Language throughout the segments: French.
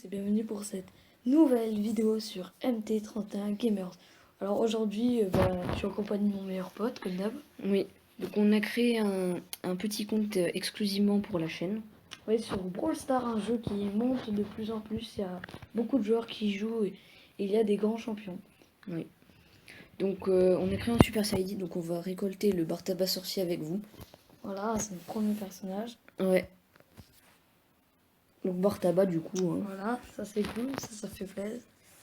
Et bienvenue pour cette nouvelle vidéo sur MT31 Gamers. Alors aujourd'hui, je suis en compagnie de mon meilleur pote, comme d'hab. Oui, donc on a créé un petit compte exclusivement pour la chaîne. Oui, sur Brawl Stars, un jeu qui monte de plus en plus. Il y a beaucoup de joueurs qui jouent et il y a des grands champions. Oui. Donc on a créé un Super Saiyajin, donc on va récolter le bar tabac sorcier avec vous. Voilà, c'est notre premier personnage. Ouais. Donc bar tabac du coup. Hein. Voilà, ça c'est cool, ça fait plaisir.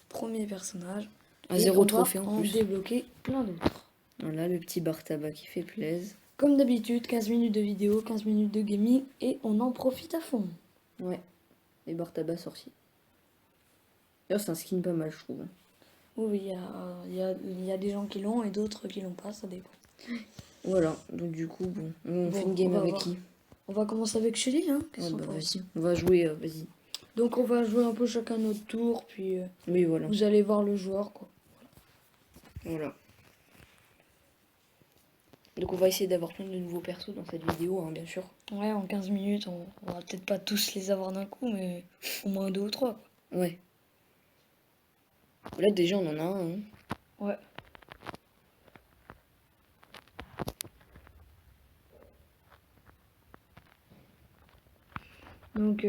Premier personnage. À Et 0 on trophée va en plus. débloquer plein d'autres. Voilà le petit bar tabac qui fait plaisir. Comme d'habitude, 15 minutes de vidéo, 15 minutes de gaming et on en profite à fond. Ouais. Et bar tabac sorcier. D'ailleurs c'est un skin pas mal je trouve. Oui, il y a des gens qui l'ont et d'autres qui l'ont pas, ça dépend. Voilà, donc du coup, on fait une game va avec voir. qui? On va commencer avec Shelly, hein. Ouais, bah vas-y, on va jouer, vas-y. Donc on va jouer un peu chacun notre tour, puis Oui, voilà. vous allez voir le joueur, quoi. Voilà. Donc on va essayer d'avoir plein de nouveaux persos dans cette vidéo, hein, bien sûr. Ouais, en 15 minutes, on va peut-être pas tous les avoir d'un coup, mais au moins 2 ou 3, quoi. Ouais. Là déjà on en a un. Hein. Ouais. Donc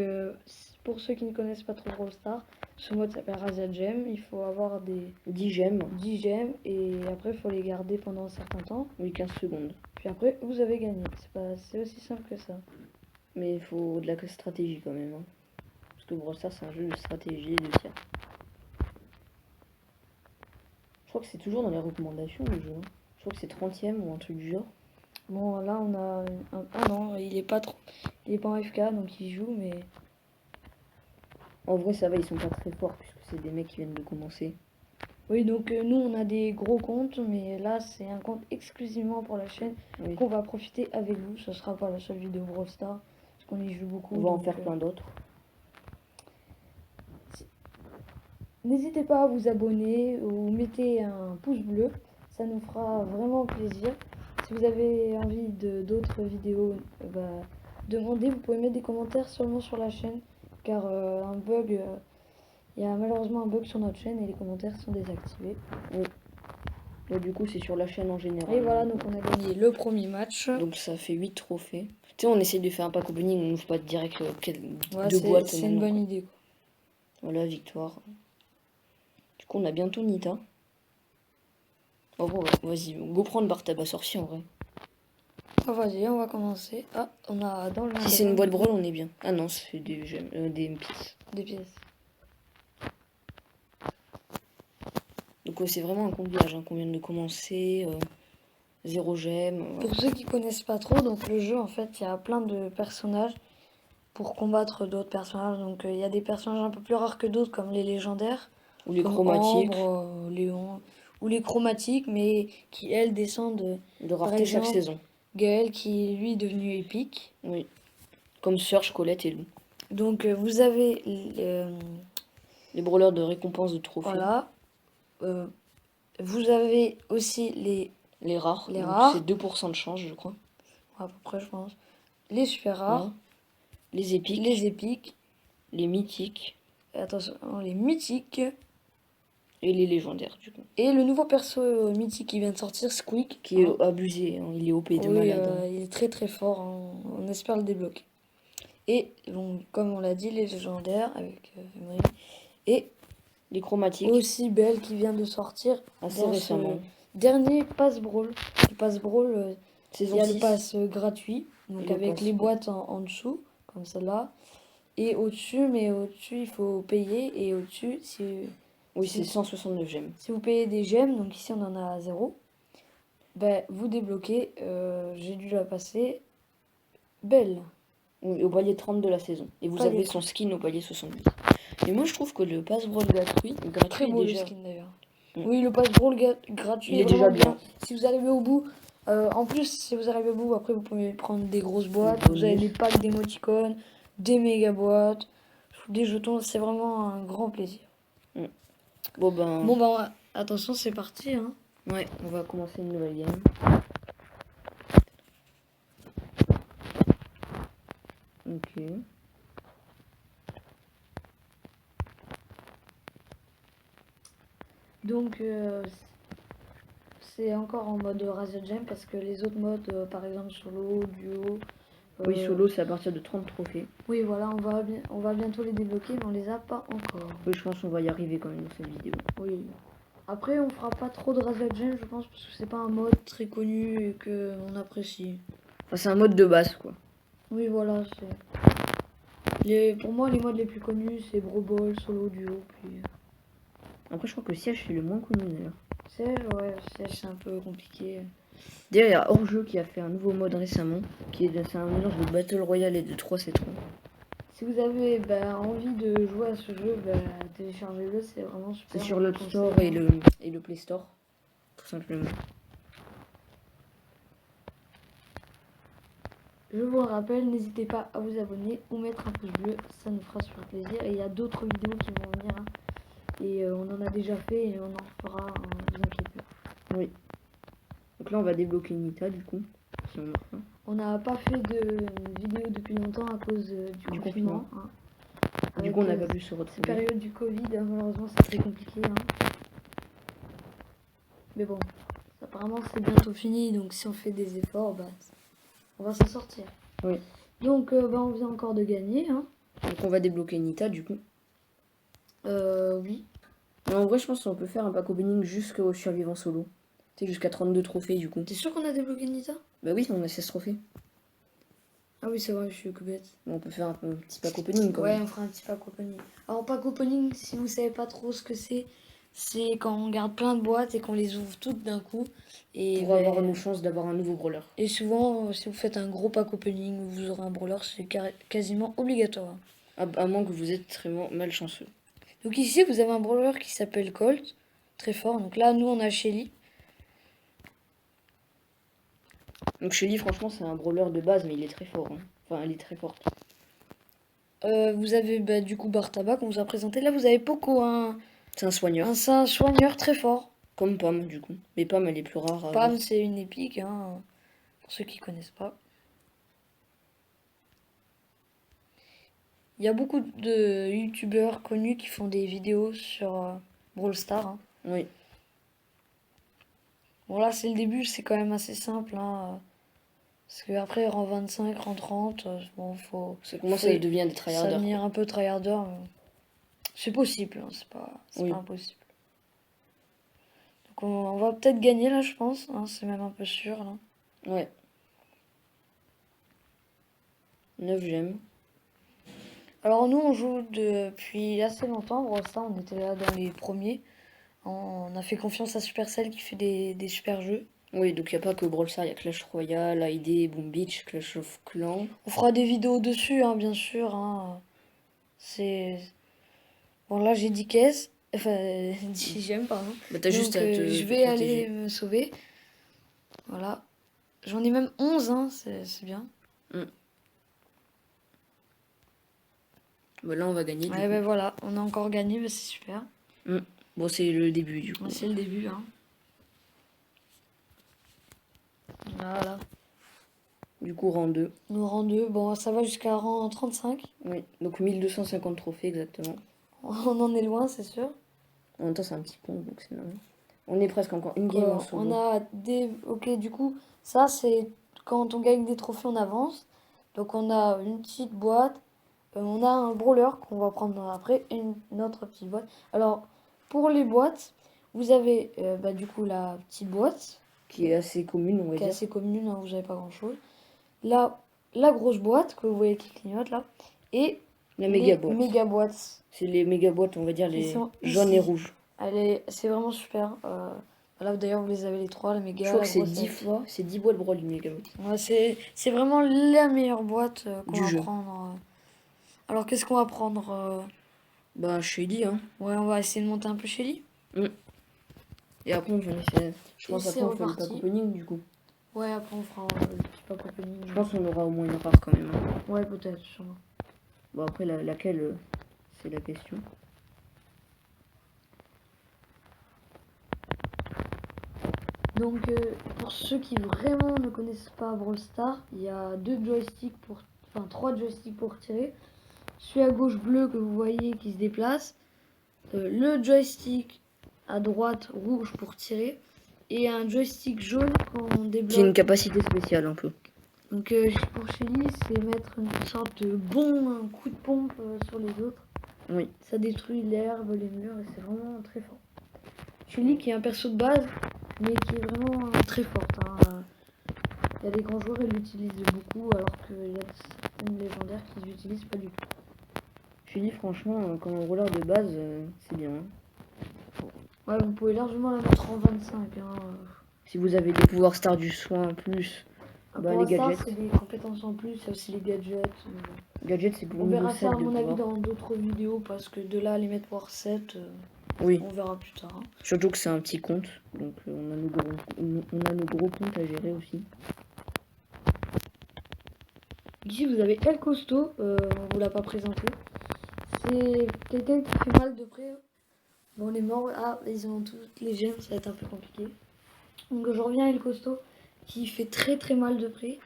pour ceux qui ne connaissent pas trop Brawl Stars, ce mode s'appelle Razia Gem. Il faut avoir des 10 gemmes. 10 gemmes et après il faut les garder pendant un certain temps. Oui, 15 secondes. Puis après vous avez gagné. C'est aussi simple que ça. Mais il faut de la stratégie quand même. Hein. Parce que Brawl Stars c'est un jeu de stratégie et de tir. Je crois que c'est toujours dans les recommandations le jeu. Hein. Je crois que c'est 30ème ou un truc du genre. Bon là on a ah non, il est pas en FK donc il joue, mais En vrai ça va, ils sont pas très forts puisque c'est des mecs qui viennent de commencer. oui, donc nous on a des gros comptes, mais là c'est un compte exclusivement pour la chaîne qu'on va profiter avec vous. Ce sera pas la seule vidéo Brawl Stars parce qu'on y joue beaucoup. On va en faire plein d'autres. N'hésitez pas à vous abonner ou mettez un pouce bleu, ça nous fera vraiment plaisir. Si vous avez envie de d'autres vidéos, demandez, vous pouvez mettre des commentaires seulement sur la chaîne, car il y a malheureusement un bug sur notre chaîne et les commentaires sont désactivés. Oui. Là, du coup c'est sur la chaîne en général. Et voilà, donc on a gagné le premier match. Donc ça fait 8 trophées. Tu sais, on essaie de faire un pack opening, on n'ouvre pas direct deux boîtes. C'est une bonne idée, quoi. Voilà, victoire. Du coup, on a bientôt Nita. Oh, bon, vas-y, go prendre bar tabac sorcier en vrai. Ah, vas-y, on va commencer. Ah, on a dans le Si c'est une boîte brawl, on est bien. Ah non, c'est des gemmes, des pièces. Des pièces. Donc c'est vraiment un comblage hein, qu'on vient de commencer. 0 gemme. Pour ceux qui connaissent pas trop, donc le jeu en fait, il y a plein de personnages pour combattre d'autres personnages. Donc il y a des personnages un peu plus rares que d'autres, comme les légendaires, Ou les comme chromatiques. Ambre, Léon, ou les chromatiques, mais qui elles descendent de rareté chaque saison. Gaël qui lui est devenu épique. Oui. Comme Surge, Colette et Lou. Donc vous avez les brawlers de récompense de trophées. Voilà. Vous avez aussi les rares. Les rares. C'est 2% de chance, je crois. À peu près, je pense. Les super rares. Ouais. Les épiques. Les épiques. Les mythiques. Et attention, les mythiques. Et les légendaires, du coup. Et le nouveau perso mythique qui vient de sortir, Squeak. Qui est abusé, hein. Il est OP de malade. Hein. Il est très très fort, hein. On espère le débloquer. Et donc, comme on l'a dit, les légendaires avec Emery. Et les chromatiques. Aussi Belle qui vient de sortir assez récemment. Dernier pass brawl. Le pass brawl, il y a 6. le pass gratuit, donc avec les boîtes en dessous, comme celle-là. Et au-dessus, il faut payer. Et au-dessus, oui, c'est 169 gemmes. Si vous payez des gemmes, donc ici on en a 0, ben, vous débloquez, j'ai dû la passer, Belle. Oui, au palier 30 de la saison. Et vous avez son skin au palier 70. Et moi je trouve que le pass brawl gratuit très beau déjà... le skin d'ailleurs. Oui, le pass brawl gratuit il est déjà bien. Si vous arrivez au bout, en plus, si vous arrivez au bout, après vous pouvez prendre des grosses boîtes. Vous avez des packs d'émoticônes, des méga boîtes, des jetons. C'est vraiment un grand plaisir. Bon ben, attention, c'est parti. Hein. Ouais, on va commencer une nouvelle game. Ok. Donc c'est encore en mode Razor Gem parce que les autres modes, par exemple solo, duo. Oui, solo, c'est à partir de 30 trophées. Oui, voilà, on va bientôt les débloquer, mais on les a pas encore. Oui, je pense qu'on va y arriver quand même dans cette vidéo. Oui. Après, on fera pas trop de Razor Gem, je pense, parce que c'est pas un mode très connu et que on apprécie. Enfin, c'est un mode de base, quoi. Oui, voilà, pour moi, les modes les plus connus, c'est Brawl Ball, solo, duo, puis. Après, je crois que le siège, c'est le moins connu, d'ailleurs. Siège, ouais, siège, c'est un peu compliqué. D'ailleurs, il y a Hors-jeu qui a fait un nouveau mode récemment, c'est un mélange de Battle Royale et de 3v3. Si vous avez envie de jouer à ce jeu, téléchargez-le, c'est vraiment super. C'est sur l'App Store et le Play Store, tout simplement. Je vous le rappelle, n'hésitez pas à vous abonner ou mettre un pouce bleu, ça nous fera super plaisir. Et il y a d'autres vidéos qui vont venir, hein. Et on en a déjà fait et on en fera, vous inquiétez pas. Oui. Donc là, on va débloquer Nita, du coup, si on meurt pas. On n'a pas fait de vidéo depuis longtemps à cause du confinement. Hein. Du coup, on n'a pas pu se retrouver. Cette période du Covid, malheureusement, c'est très compliqué. Hein. Mais bon, apparemment, c'est bientôt fini. Donc, si on fait des efforts, on va s'en sortir. Oui. Donc, on vient encore de gagner. Hein. Donc, on va débloquer Nita, du coup. Oui. Mais en vrai, je pense qu'on peut faire un pack opening jusqu'au survivant solo. C'est jusqu'à 32 trophées, du coup. T'es sûr qu'on a débloqué Nita? Bah oui, on a 16 trophées. Ah oui, c'est vrai, je suis que bête. On peut faire un petit pack opening quand même. Ouais, on fera un petit pack opening. Alors, pack opening, si vous savez pas trop ce que c'est quand on garde plein de boîtes et qu'on les ouvre toutes d'un coup. Et pour avoir nos chances d'avoir un nouveau brawler. Et souvent, si vous faites un gros pack opening, vous aurez un brawler, c'est quasiment obligatoire. À moins que vous êtes vraiment malchanceux. Donc ici, vous avez un brawler qui s'appelle Colt, très fort. Donc là, nous, on a Shelly. Donc Shelly, franchement, c'est un brawler de base, mais il est très fort. Hein. Enfin, elle est très forte. Vous avez du coup Bartaba qu'on vous a présenté. Là, vous avez Poco, c'est un soigneur. C'est un soigneur très fort. Comme Pam, du coup. Mais Pam, elle est plus rare. Pam, c'est une épique, pour ceux qui connaissent pas. Il y a beaucoup de youtubeurs connus qui font des vidéos sur Brawl Stars. Hein. Oui. Bon, là, c'est le début, c'est quand même assez simple. Hein. Parce qu'après, rang 25, rang 30, faut... Ça commence à devenir des tryharders. Ça devient un peu tryharder. C'est possible, hein, c'est pas impossible. Donc on va peut-être gagner là, je pense. Hein, c'est même un peu sûr. Là. Ouais. 9 gemmes. Alors nous, on joue depuis assez longtemps. Bon, ça, on était là dans les premiers. On a fait confiance à Supercell qui fait des super jeux. Oui, donc il n'y a pas que Brawl Stars, il y a Clash Royale, ID, Boom Beach, Clash of Clans. On fera des vidéos dessus, hein, bien sûr. Hein. C'est... Bon, là, j'ai 10 caisses. Enfin, 10 gemmes, pardon. Bah, t'as juste à te je vais aller me sauver. Voilà. J'en ai même 11, hein, c'est bien. Bah, là, on va gagner. Ouais, ben voilà, on a encore gagné, c'est super. Bon, c'est le début, du coup. Ouais, c'est le début, hein. Voilà. Du coup, rang 2. Nous, rang 2, bon, ça va jusqu'à rang 35. Oui, donc 1250 trophées exactement. On en est loin, c'est sûr. En même temps, c'est un petit pont, donc c'est normal. On est presque encore une game en solo. On a des... Ok, du coup, ça, c'est quand on gagne des trophées, on avance. Donc, on a une petite boîte. On a un brawler qu'on va prendre après et une autre petite boîte. Alors, pour les boîtes, vous avez du coup la petite boîte. Qui est assez commune, on va dire. Qui est assez commune, hein, vous n'avez pas grand-chose. Là, la grosse boîte que vous voyez qui clignote là. Et la méga boîte. Méga boîtes. C'est les méga boîtes, on va dire, les jaunes et rouges. C'est vraiment super. Là, d'ailleurs, vous les avez les trois, la méga. Je crois que c'est 10 fois, c'est 10 boîtes Brawl, une méga boîte. Ouais, c'est vraiment la meilleure boîte qu'on va prendre. Alors, qu'est-ce qu'on va prendre Bah, Shelly, hein. Ouais, on va essayer de monter un peu Shelly. Et après, on va essayer. Je pense après, on fait le pack opening, du coup. Ouais, après, on fera le petit pack opening. Je pense qu'on aura au moins une rare quand même. Hein. Ouais, peut-être, sûrement. Bon, après, laquelle, c'est la question. Donc, pour ceux qui vraiment ne connaissent pas Brawl Stars, il y a 3 joysticks pour tirer. Celui à gauche bleu que vous voyez qui se déplace. Le joystick à droite rouge pour tirer et un joystick jaune quand on Qui a une débloque. capacité spéciale un peu. Donc pour Shelly, c'est mettre une sorte de un coup de pompe sur les autres. Oui. Ça détruit l'herbe, les murs et c'est vraiment très fort. Shelly qui est un perso de base mais qui est vraiment très forte. Hein. Il y a des grands joueurs, ils l'utilisent beaucoup alors qu'il y a certaines légendaires qui ne l'utilisent pas du tout. Shelly, franchement, comme un roller de base, c'est bien. Ouais, vous pouvez largement la mettre en 25. Hein. Si vous avez des pouvoirs star du soin en plus, Pour les ça, gadgets. c'est des compétences en plus, il y a aussi les gadgets. Gadgets, c'est pour On le niveau verra 7 ça à de mon avis pouvoir. dans d'autres vidéos parce que de là à les mettre pour 7, Oui. on verra plus tard. Hein. Surtout que c'est un petit compte, donc on a nos gros comptes à gérer aussi. Ici, vous avez El Costaud, on vous l'a pas présenté. C'est quelqu'un qui fait mal de près. Bon, les morts, ils ont toutes les gemmes, ça va être un peu compliqué. Donc, je reviens à El Costaud qui fait très très mal de près.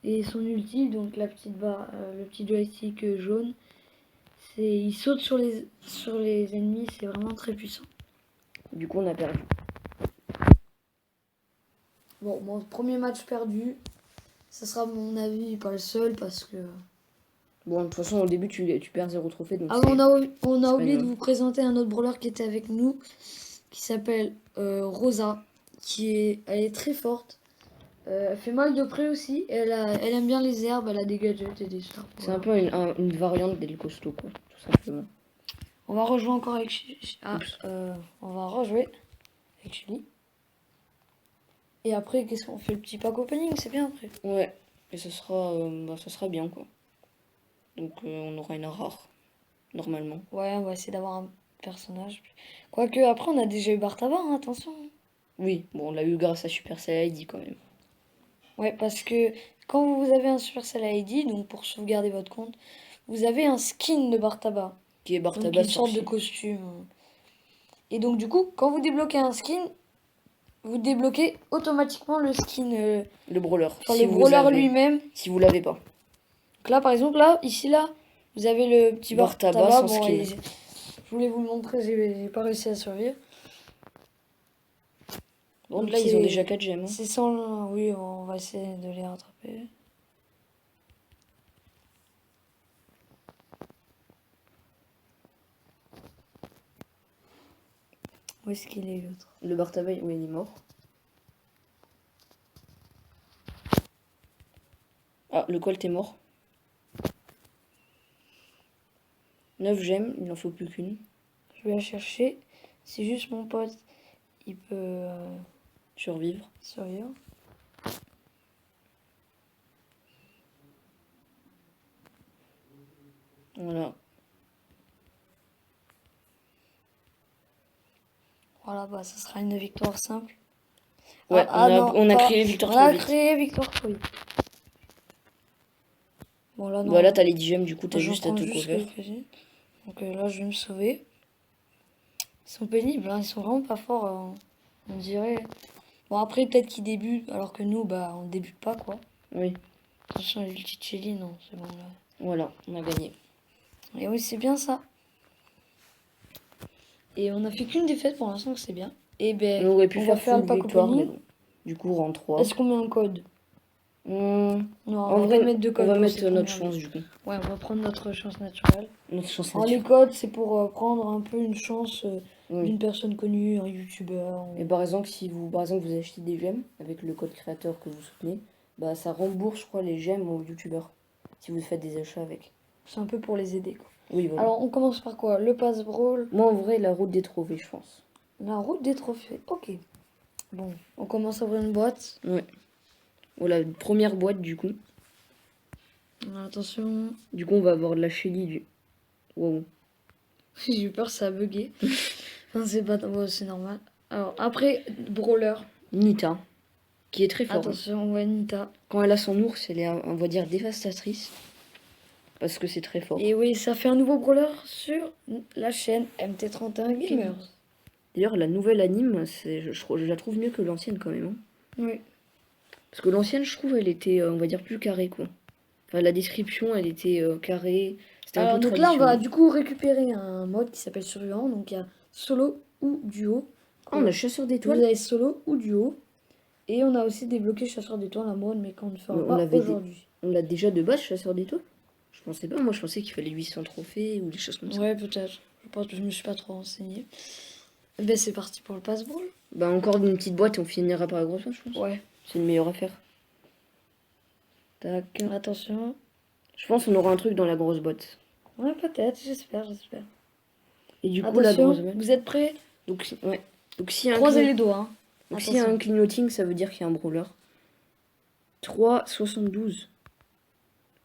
Et son ulti, donc la petite barre, le petit joystick jaune, il saute sur les ennemis, c'est vraiment très puissant. Du coup, on a perdu. Bon, mon premier match perdu, ça sera à mon avis pas le seul parce que... Bon, de toute façon, au début, tu perds 0 trophée. Donc on a oublié de grave. vous présenter un autre brawler qui était avec nous, qui s'appelle Rosa, elle est très forte. Elle fait mal de près aussi, elle aime bien les herbes, elle a des gadgets et des stars. C'est un peu une variante d'El Costo, quoi, tout simplement. On va rejouer encore avec on va rejouer avec Chili. Et après, qu'est-ce qu'on fait? Le petit pack opening, c'est bien après. Ouais, et ça sera bien, quoi. Donc on aura une rare, normalement. Ouais, on va essayer d'avoir un personnage. Quoique, après, on a déjà eu Bartava, hein, attention. Oui, bon, on l'a eu grâce à Supercell ID quand même. Ouais, parce que quand vous avez un Supercell ID, donc pour sauvegarder votre compte, vous avez un skin de Bartaba. Qui est Donc Bartaba une sorte de costume. Et donc du coup, quand vous débloquez un skin, vous débloquez automatiquement le skin. Le brawler. Enfin, le brawler lui-même. Si vous l'avez pas. Donc là, par exemple, ici, vous avez le petit Bartaba Bartaba. sans skin. Je voulais vous le montrer, j'ai pas réussi à survivre. Bon, Donc là, ils ont déjà 4 gemmes. Hein. C'est sans... Oui, on va essayer de les rattraper. Où est-ce qu'il est l'autre? Le Bartaba, oui, il est mort. Ah, le Colt est mort. 9 gemmes, il n'en faut plus qu'une. Je vais la chercher. C'est juste mon pote. Il peut survivre. Voilà. Voilà, bah ça sera une victoire simple. Ouais, on a créé victoire trop vite. Victoire trop vite. Bon là non. Voilà, t'as les 10 gemmes, du coup t'as juste à tout couvrir. Donc là je vais me sauver. Ils sont pénibles, hein, ils sont vraiment pas forts, on dirait. Bon après peut-être qu'ils débutent, alors que nous on débute pas quoi. Oui. Attention les petites Shelly, non, c'est bon là. Voilà, on a gagné. Et oui c'est bien ça. Et on a fait qu'une défaite pour l'instant, c'est bien. Et ben on aurait pu faire le pack victoire, opening. mais bon. Du coup, rang 3. Est-ce qu'on met un code? Non, on va mettre de code. On va mettre notre chance du coup. Ouais, on va prendre notre chance naturelle. Notre chance naturelle. Les codes, c'est pour prendre un peu une chance d'une personne connue, un youtubeur. Et par exemple, si vous achetez des gemmes avec le code créateur que vous soutenez, bah ça rembourse, je crois, les gemmes aux youtubeurs. Si vous faites des achats avec. C'est un peu pour les aider quoi. Oui, voilà. Alors on commence par quoi? Le pass brawl. Moi en vrai, la route des trophées, je pense. La route des trophées, ok. Bon, on commence à ouvrir une boîte. Ouais. Voilà, une première boîte du coup. Attention. Du coup, on va avoir de la Shelly du. Wow. J'ai eu peur, ça a bugué. Enfin, c'est pas. Bon, c'est normal. Alors, après, brawler. Nita. Qui est très forte. Attention, ouais, Nita. Quand elle a son ours, elle est, on va dire, dévastatrice. Parce que c'est très fort. Et oui, ça fait un nouveau brawler sur la chaîne MT31 Gamers. D'ailleurs, la nouvelle anime, je la trouve mieux que l'ancienne quand même. Hein. Oui. Parce que l'ancienne, je trouve, elle était, on va dire, plus carrée, quoi. Enfin, la description, elle était carrée. C'était un peu donc là, on va du coup récupérer un mode qui s'appelle survivant. Donc, il y a solo ou duo. Ah, on a chasseur Vous d'étoiles. avez solo ou duo. Et on a aussi débloqué chasseur d'étoiles à mode, mais qu'on ne fera On pas l'avait aujourd'hui. On l'a déjà de base, chasseur d'étoiles. Je pensais pas, moi je pensais qu'il fallait 800 trophées ou des choses comme ça. Ouais, peut-être. Je pense que je me suis pas trop renseigné. Ben c'est parti pour le passe-ball. Bah encore une petite boîte et on finira par la grosse boîte, je pense. Ouais. C'est une meilleure affaire. Tac. Attention. Je pense qu'on aura un truc dans la grosse boîte. Ouais, peut-être, j'espère. Et du coup, la Attention, grosse boîte. vous êtes prêts? Donc, ouais. Donc, s'il y a un Croisez les doigts. Hein. Donc, s'il y a un clignoting, ça veut dire qu'il y a un brawler. 3,72.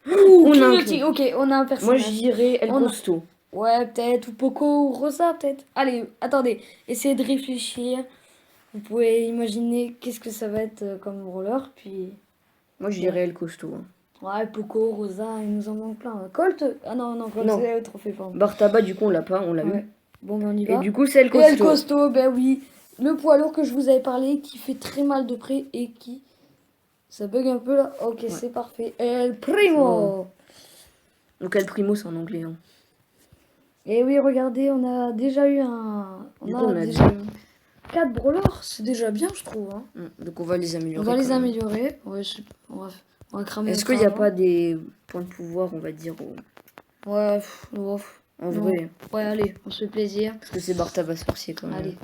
On a un ok, on a un personnage. Moi, je dirais El Costo. Ouais, peut-être, ou Poco, ou Rosa, peut-être. Allez, attendez, essayez de réfléchir. Vous pouvez imaginer qu'est-ce que ça va être comme brawler, puis... Moi, je dirais El Costo. Hein. Ouais, Poco, Rosa, il nous en manque plein. Colt? Ah non, Colt, c'est le trophée fort. Bartaba, du coup, on l'a pas, on l'a eu. Bon, ben on y va. Et du coup, c'est El Costo. Et El Costo, ben oui. Le poids lourd que je vous avais parlé, qui fait très mal de près et qui... Ça bug un peu là. Ok, c'est parfait. El Primo. Donc El Primo, c'est en anglais. Hein. Et oui, regardez, on a déjà eu un... On a déjà 4 brawlers. C'est déjà bien, je trouve. Hein. Donc on va les améliorer. On va les améliorer. Ouais, on va cramer. Est-ce qu'il n'y a pas des points de pouvoir, on va dire Ouais, en vrai. Ouais, allez, on se fait plaisir. Parce que c'est Bartaba sorcier quand même. Allez.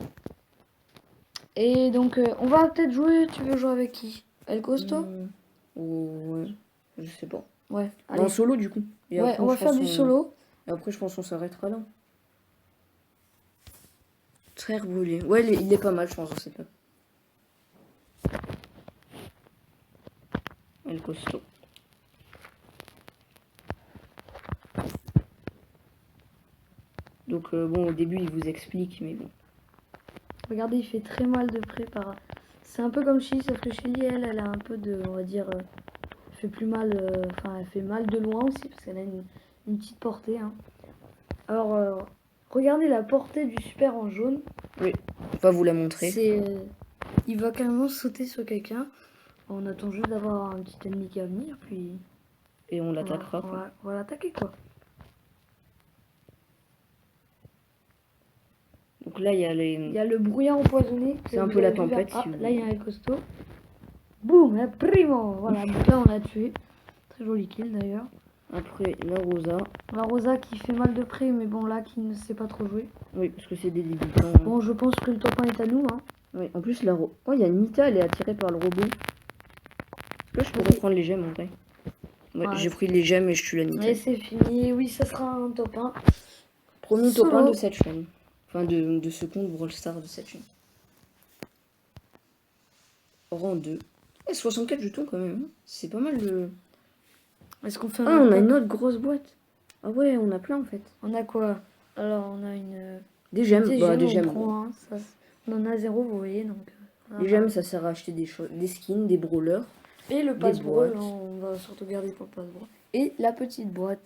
Et donc, on va peut-être jouer. Tu veux jouer avec qui? El Costo? Ouais, je sais pas. Ouais, allez. En solo du coup. Et ouais, après, on va faire du solo. Et après, je pense qu'on s'arrêtera là. Très brûlé. Ouais, il est pas mal, je pense, je sais pas. El Costo. Donc, bon, au début, il vous explique, mais bon. Regardez, il fait très mal de près par... C'est un peu comme Shelly, sauf que Shelly, elle a un peu de, on va dire, elle fait plus mal, enfin, elle fait mal de loin aussi, parce qu'elle a une petite portée. Hein. Alors, regardez la portée du super en jaune. Oui, on va vous la montrer. Il va carrément sauter sur quelqu'un. On attend juste d'avoir un petit ennemi qui va venir, puis... Et on l'attaquera. On va l'attaquer, quoi. Donc là, il y a le brouillard empoisonné. C'est un peu la tempête. Là, il y a un costaud. Boum, un primo. Voilà, donc là, on l'a tué. Très joli kill, d'ailleurs. Après, la Rosa. La Rosa qui fait mal de près, mais bon, là, qui ne sait pas trop jouer. Oui, parce que c'est des débutants. Bon, je pense que le top 1 est à nous. Hein. Oui, en plus, oh, il y a Nita, elle est attirée par le robot. Est-ce que je pourrais prendre les gemmes, en vrai? Ouais, j'ai pris les gemmes et je tue la Nita. Et c'est fini. Oui, ça sera un top 1. Premier top 1 de cette chaîne. Enfin, de ce compte Brawl Stars de cette chaîne. Rang 2. Et 64 jetons quand même. Hein. C'est pas mal de... Est-ce qu'on fait un... Ah, on a une autre grosse boîte. Ah ouais, on a plein en fait. On a quoi? Alors, on a une... Des gemmes. Des gemmes. On en a 0, vous voyez. Donc, les gemmes, ça sert à acheter des skins, des brawlers. Et le passe-brawl, on va surtout garder pour le passe-brawl. Et la petite boîte.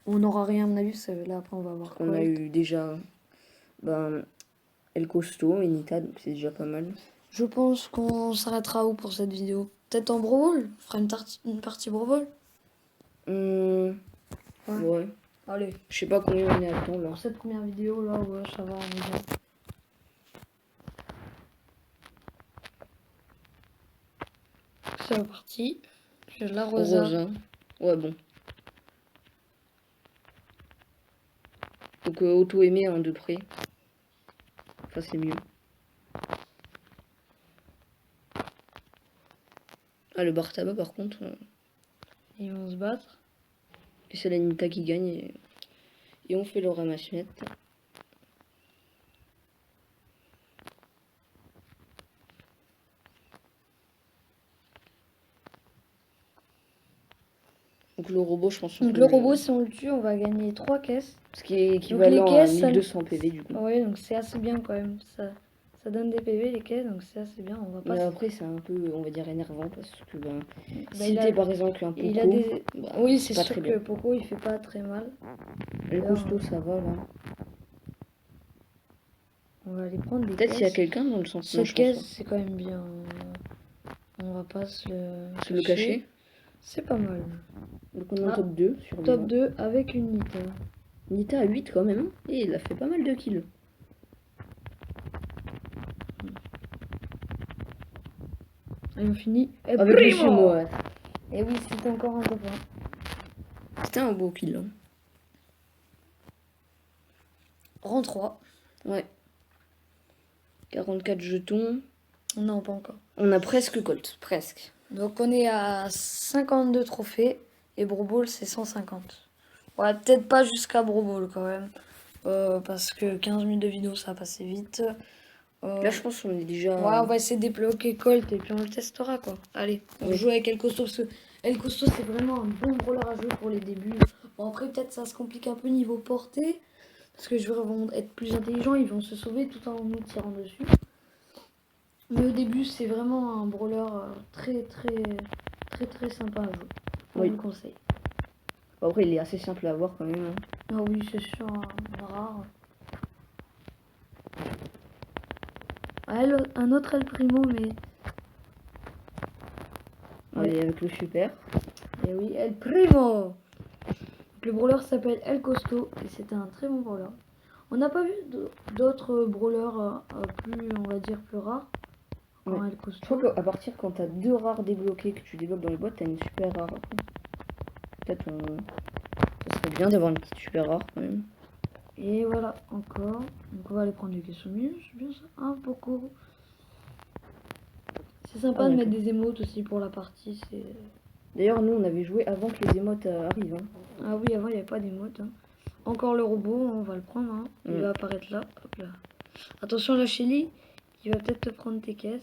On n'aura rien à mon avis, là après on va voir. On a eu déjà El Costo et Nita, donc c'est déjà pas mal. Je pense qu'on s'arrêtera où pour cette vidéo? Peut-être en brawl? On fera une partie brawl? Ouais. Allez. Je sais pas combien on est à temps là. Pour cette première vidéo là, ouais, ça va, on est bien. C'est reparti. J'ai la Rosa. Ouais, bon. Donc auto-aimer de près. Enfin, c'est mieux. Ah, le Bartaba, par contre... Ils vont se battre. Et c'est la Nita qui gagne. Et on fait le ramasse-miettes. Donc le robot, je pense... Donc le robot, si on le tue, on va gagner 3 caisses. Ce qui est équivalent à 1200 PV du coup. Oui, donc c'est assez bien quand même. Ça donne des PV les caisses, donc c'est assez bien. On va pas... Mais après, c'est un peu, on va dire, énervant parce que si t'es par exemple un Poco... oui, c'est sûr que Poco, il fait pas très mal. Le costaud, ça va là. On va aller prendre des caisses. Peut-être s'il y a quelqu'un dans le sens. Cette caisse, c'est quand même bien. On va pas se le cacher. C'est pas mal. Donc on est en top 2 sur top 2 avec une Nita. Nita à 8 quand même. Et il a fait pas mal de kills. Allez, on finit. Et Avec les primo. chameaux, ouais. Et oui, c'était encore un copain. C'était un beau kill. Hein. Rang 3. Ouais. 44 jetons. Non, pas encore. On a presque Colt. Presque. Donc on est à 52 trophées. Et Broball, c'est 150. Ouais, peut-être pas jusqu'à Broball quand même. Parce que 15 minutes de vidéo, ça va passer vite. Là, je pense qu'on est déjà. Ouais, on va essayer de débloquer Colt et puis on le testera quoi. Allez, on Oui. joue avec El Costo parce que El Costo c'est vraiment un bon brawler à jouer pour les débuts. Bon, après, peut-être ça se complique un peu niveau portée. Parce que les joueurs vont être plus intelligents, ils vont se sauver tout en nous tirant dessus. Mais au début, c'est vraiment un brawler très sympa à jouer. On Oui. vous le conseille. Bon, après, il est assez simple à avoir quand même. Hein. Ah oui, c'est sûr, rare. Ah, un autre El Primo, mais... Allez, avec le super. Et oui, El Primo. Le brawler s'appelle El Costo et c'est un très bon brawler. On n'a pas vu d'autres brawlers plus, on va dire, plus rares. Ouais. El Je Costo. crois qu'à partir quand t'as 2 rares débloqués que tu débloques dans les boîtes, t'as une super rare. Peut-être ça serait bien d'avoir une petite super rare quand même. Et voilà, encore. Donc on va aller prendre des questions mieux, c'est bien ça. Ah, beaucoup. C'est sympa de mettre des émotes aussi pour la partie. D'ailleurs, nous on avait joué avant que les émotes arrivent. Hein. Ah oui, avant il n'y avait pas d'émotes. Hein. Encore le robot, on va le prendre. Hein. Il va apparaître là. Hop là. Attention la Shelly, il va peut-être te prendre tes caisses.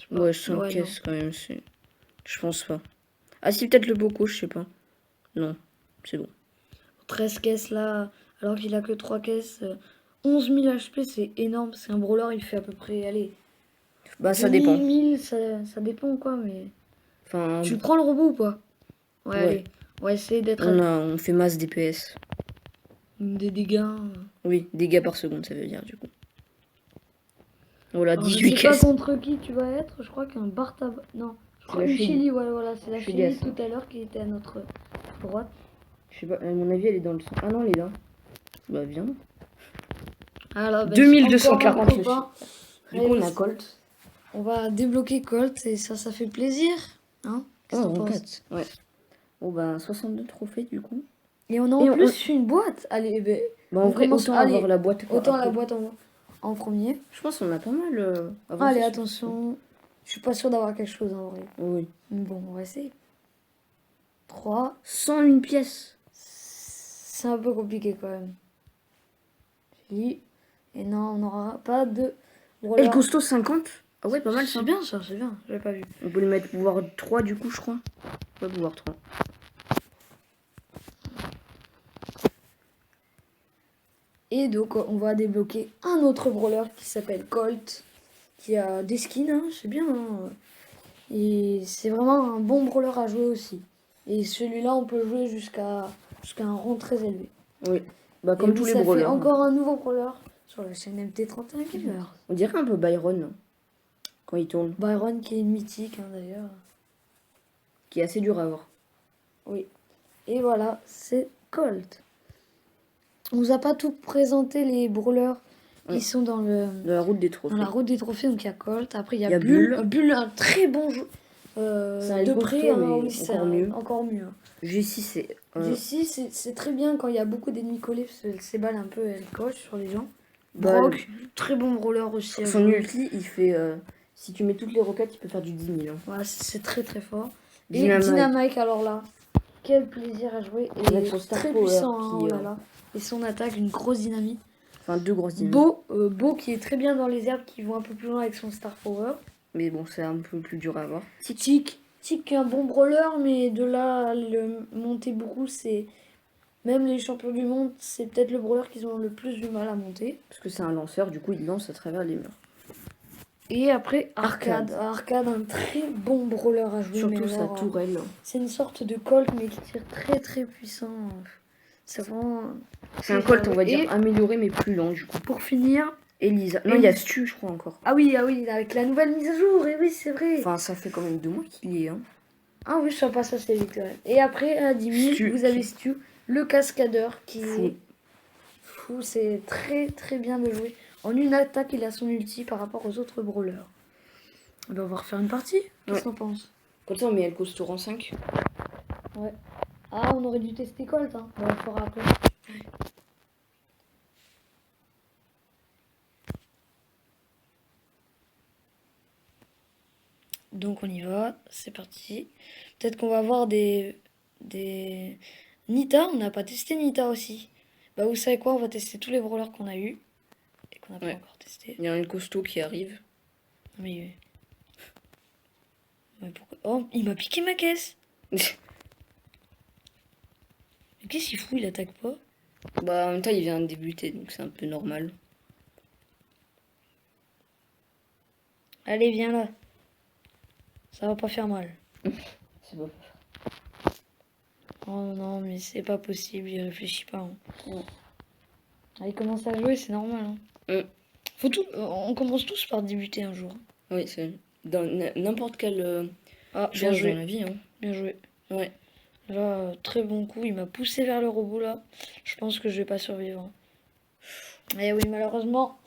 Ouais, 5 caisses quand même, c'est. Je pense pas. Ah si, peut-être le Boko, je sais pas. Non, c'est bon. 13 caisses là, alors qu'il a que 3 caisses. 11 000 HP, c'est énorme. C'est un brawler, il fait à peu près, allez. Bah ça dépend. 1000, ça dépend quoi, mais... Enfin, Tu prends le robot ou pas? Ouais, allez. On va essayer d'être... On fait masse DPS. Des dégâts. Oui, dégâts par seconde, ça veut dire du coup. Voilà, Alors, 18 je sais caisses. pas contre qui tu vas être, je crois qu'un Bartab... Non, je crois une Shelly, ouais, voilà, c'est la Shelly tout à l'heure qui était à notre droite. Je sais pas, à mon avis elle est dans le... Ah non, elle est là. Bah viens. Alors, bah, 2240 le super. Du coup on a Colt. On va débloquer Colt et ça fait plaisir. Hein? Qu'est-ce que t'en penses? Ouais. Bon bah 62 trophées du coup. Et on a en plus une boîte. Allez, ben... Bah en vrai, autant avoir la boîte. Autant la boîte en premier. Je pense qu'on a pas mal Allez, attention. Je suis pas sûr d'avoir quelque chose en vrai. Oui. Bon, on va essayer. 3. 101 pièces. C'est un peu compliqué quand même. Et non, on n'aura pas de... El Costo 50. Ah ouais, pas mal ça. C'est bien ça, c'est bien. J'avais pas vu. On peut lui mettre pouvoir 3 du coup, je crois. Ouais, pouvoir 3. Et donc, on va débloquer un autre brawler qui s'appelle Colt. Qui a des skins, hein, c'est bien. Hein. Et c'est vraiment un bon brawler à jouer aussi. Et celui-là, on peut jouer jusqu'à un rang très élevé. Oui, bah comme tous les brawlers. Ça fait encore un nouveau brawler sur la chaîne MT31 Gamer. On dirait un peu Byron hein, quand il tourne. Byron qui est mythique hein, d'ailleurs. Qui est assez dur à avoir. Oui. Et voilà, c'est Colt. On vous a pas tout présenté les brawlers qui sont dans la route des trophées. Dans la route des trophées, donc il y a Colt. Après il y a Bull. Bull, un très bon jeu. De près, hein, oui, c'est encore mieux. Jessie, c'est très bien quand il y a beaucoup d'ennemis collés parce que ces balles un peu elles cochent sur les gens. Brock, très bon brawler aussi. Son ulti, il fait. Si tu mets toutes les roquettes, il peut faire du 10 000. Hein. Ouais, c'est très fort. Et Dynamite, alors là, quel plaisir à jouer. Et avec son très puissant, hein, oh là là. Et son attaque, une grosse dynamite. Enfin, 2 grosses dynamites. Beau qui est très bien dans les herbes, qui vont un peu plus loin avec son Star Power. Mais bon, c'est un peu plus dur à avoir. Tic est un bon brawler, mais de là à le monter beaucoup, c'est... Même les champions du monde, c'est peut-être le brawler qu'ils ont le plus du mal à monter. Parce que c'est un lanceur, du coup il lance à travers les murs. Et après, Arcade, un très bon brawler à jouer. Surtout sa tourelle. C'est une sorte de Colt, mais qui tire très puissant. C'est vraiment... C'est un Colt, on va dire, amélioré, mais plus lent, du coup. Pour finir... Elisa. Non, il y a Stu, je crois, encore. Ah oui, avec la nouvelle mise à jour, et oui, c'est vrai. Enfin, ça fait quand même 2 mois qu'il y est, hein. Ah oui, ça passe assez vite, ouais. Et après, à 10 000, vous avez Stu, le cascadeur, qui est fou. C'est très bien de jouer. En une attaque, il a son ulti par rapport aux autres brawlers. Ben, on va refaire une partie. Qu'est-ce Ouais. qu'on pense? Comme ça, on met El Costo en 5. Ouais. Ah, on aurait dû tester Colt, hein. Bon, on le fera après. Donc on y va, c'est parti. Peut-être qu'on va voir des... Nita, on n'a pas testé Nita aussi. Bah vous savez quoi, on va tester tous les brawlers qu'on a eu et qu'on n'a pas Ouais. encore testé. Il y a un El Costo qui arrive. Mais... Mais pourquoi... Oh, il m'a piqué ma caisse. Mais qu'est-ce qu'il fout, il attaque pas? Bah, en même temps, il vient de débuter, donc c'est un peu normal. Allez, viens là. Ça va pas faire mal. C'est bon. Oh non, mais c'est pas possible, il réfléchit pas. Hein. Ouais. Ah, il commence à jouer, c'est normal. Hein. Faut tout... On commence tous par débuter un jour. Oui, c'est dans n'importe quelle Ah, bien chose joué. dans la vie. Hein. Bien joué. Ouais. Là, très bon coup, il m'a poussé vers le robot là. Je pense que je vais pas survivre. Et oui, malheureusement,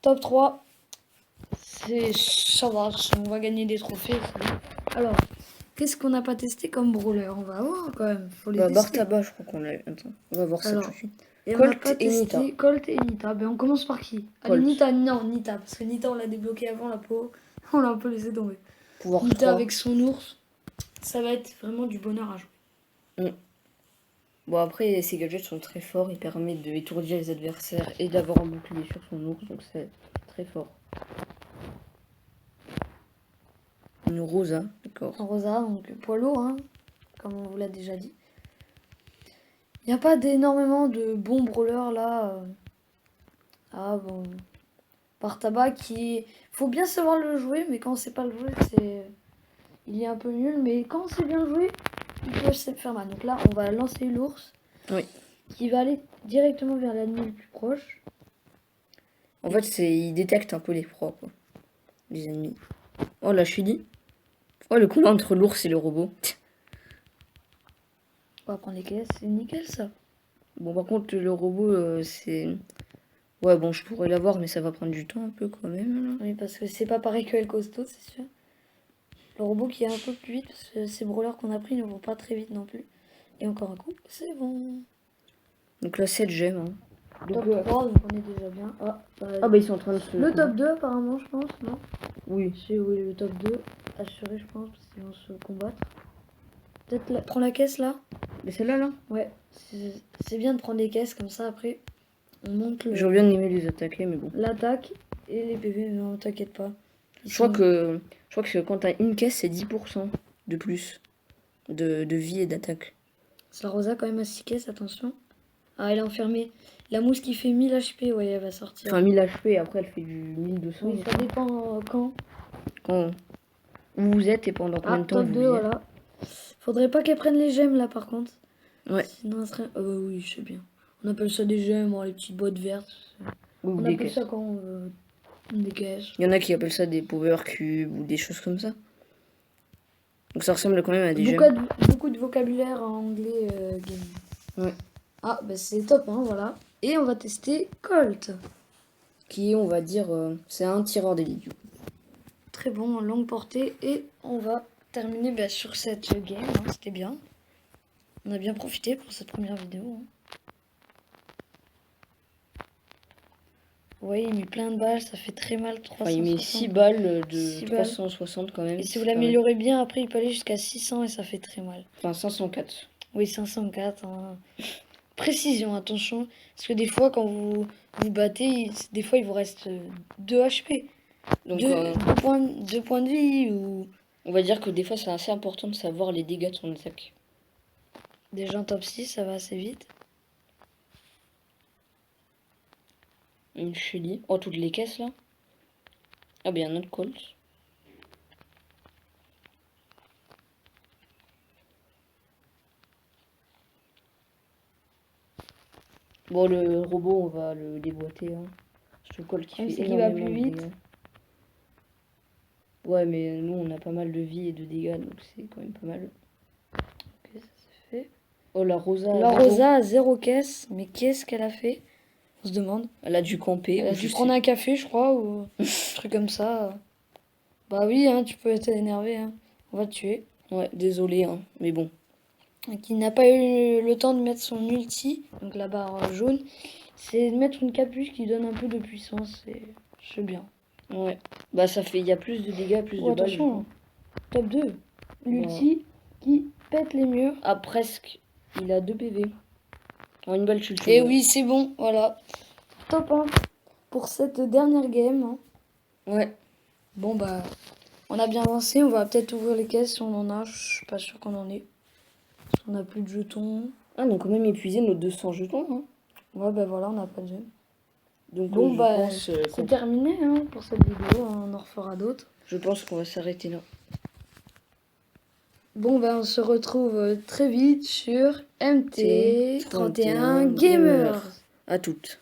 top 3. Ça va, on va gagner des trophées. Alors, qu'est-ce qu'on n'a pas testé comme brawler? On va voir quand même. Faut les Bah, tester. Bartaba, je crois qu'on l'a eu. Attends, on va voir ça Alors, tout de suite. Et on Colt n'a pas et testé Nita. Colt et Nita. Ben, on commence par qui? Allez, Colt. Nita, non, Nita. Parce que Nita, on l'a débloqué avant la peau. On l'a un peu laissé tomber. Pouvoir Nita 3. avec son ours. Ça va être vraiment du bonheur à jouer. Bon, après, ces gadgets sont très forts. Ils permettent d'étourdir les adversaires et d'avoir un bouclier sur son ours. Donc, c'est très fort. Une Rosa, d'accord. En Rosa, donc poids lourd, hein, comme on vous l'a déjà dit. Il n'y a pas d'énormément de bons brawlers là. Ah bon. Bartaba qui. Faut bien savoir le jouer, mais quand on sait pas le jouer, c'est. Il est un peu nul, mais quand on sait bien le jouer, il peut se faire mal. Donc là, on va lancer l'ours. Oui. Qui va aller directement vers l'ennemi le plus proche. En fait, il détecte un peu les proies, quoi. Les ennemis. Oh, la Chili. Oh, le combat entre l'ours et le robot. On va prendre les caisses, c'est nickel ça. Bon, par contre, le robot, c'est... Ouais, bon, je pourrais l'avoir, mais ça va prendre du temps un peu quand même. Là. Oui, parce que c'est pas pareil que El Costo, c'est sûr. Le robot qui est un peu plus vite, parce que ces brawlers qu'on a pris ne vont pas très vite non plus. Et encore un coup, c'est bon. Donc là, 7 gemmes. Hein. Top 3, donc on est déjà bien. Ah, bah ils sont en train de se... le top 2 apparemment, je pense, non? Oui. C'est oui, le top 2, assuré je pense, parce qu'ils vont se combattre. Peut-être prends la caisse là. Mais celle-là, là Ouais, c'est bien de prendre les caisses comme ça après. On monte J'aurais bien aimé les attaquer, mais bon. l'attaque et les PV, non, t'inquiète pas. Je crois que quand t'as une caisse, c'est 10% de plus de vie et d'attaque. C'est la Rosa quand même à 6 caisses, attention. Ah, elle est enfermée. La mousse qui fait 1000 HP, ouais, elle va sortir. Enfin, 1000 HP, après elle fait du 1200. Oui, ça dépend quand. Quand où vous êtes et pendant combien de temps top vous 2, y êtes. voilà. Faudrait pas qu'elle prenne les gemmes là par contre. Ouais. Sinon, elle serait. Oui, je sais bien. On appelle ça des gemmes, les petites boîtes vertes. Ou On des appelle caisses. ça quand des caisses. Il y en a qui appellent ça des power cubes ou des choses comme ça. Donc ça ressemble quand même à des gemmes. Beaucoup de vocabulaire en anglais game. Ouais. Ah, bah c'est top, hein, voilà. Et on va tester Colt. Qui est, on va dire, c'est un tireur d'élite. Très bon, en longue portée. Et on va terminer sur cette game. Hein, c'était bien. On a bien profité pour cette première vidéo. Hein. Vous voyez, il met plein de balles, ça fait très mal. 360. Enfin, il met 6 balles de 6 360 quand même. Et si vous l'améliorez bien, après il peut aller jusqu'à 600 et ça fait très mal. Enfin, 504. Oui, 504. Hein. Précision, attention. Parce que des fois, quand vous battez, des fois il vous reste 2 HP. Donc, 2 points de vie ou... On va dire que des fois, c'est assez important de savoir les dégâts de son attaque. Déjà en top 6, ça va assez vite. Une Shelly. Oh, toutes les caisses, là. Ah, bien, un autre Colt. Bon, le robot, on va le déboîter. Hein. Ce Colt qui fait qu'il va énormément plus de vite. dégâts. Ouais, mais nous, on a pas mal de vie et de dégâts, donc c'est quand même pas mal. Ok, ça c'est fait. Oh, la Rosa. La Rosa a 0 caisse, mais qu'est-ce qu'elle a fait? On se demande. Elle a dû camper. Elle a dû prendre un café, je crois, ou un truc comme ça. Bah oui, hein, tu peux être énervé, hein. On va te tuer. Ouais, désolé, hein, mais bon. Qui n'a pas eu le temps de mettre son ulti, donc la barre jaune, c'est de mettre une capuche qui donne un peu de puissance, et c'est bien. Ouais. Bah ça fait, il y a plus de dégâts, plus Oh, de balles. attention, top 2. L'ulti qui pète les murs. Ah, presque. Il a 2 PV. En une balle, tu le tues. Et oui, c'est bon, voilà. Top 1 pour cette dernière game. Hein. Ouais. Bon, bah, on a bien avancé. On va peut-être ouvrir les caisses si on en a. Je suis pas sûr qu'on en ait. On a plus de jetons. Ah, on a quand même épuisé nos 200 jetons. Hein. Ouais, bah voilà, on n'a pas de gemme. Donc, Bon, bah, c'est terminé hein, pour cette vidéo. On en refera d'autres. Je pense qu'on va s'arrêter là. Bon, bah, on se retrouve très vite sur MT31 31 Gamers. À toutes.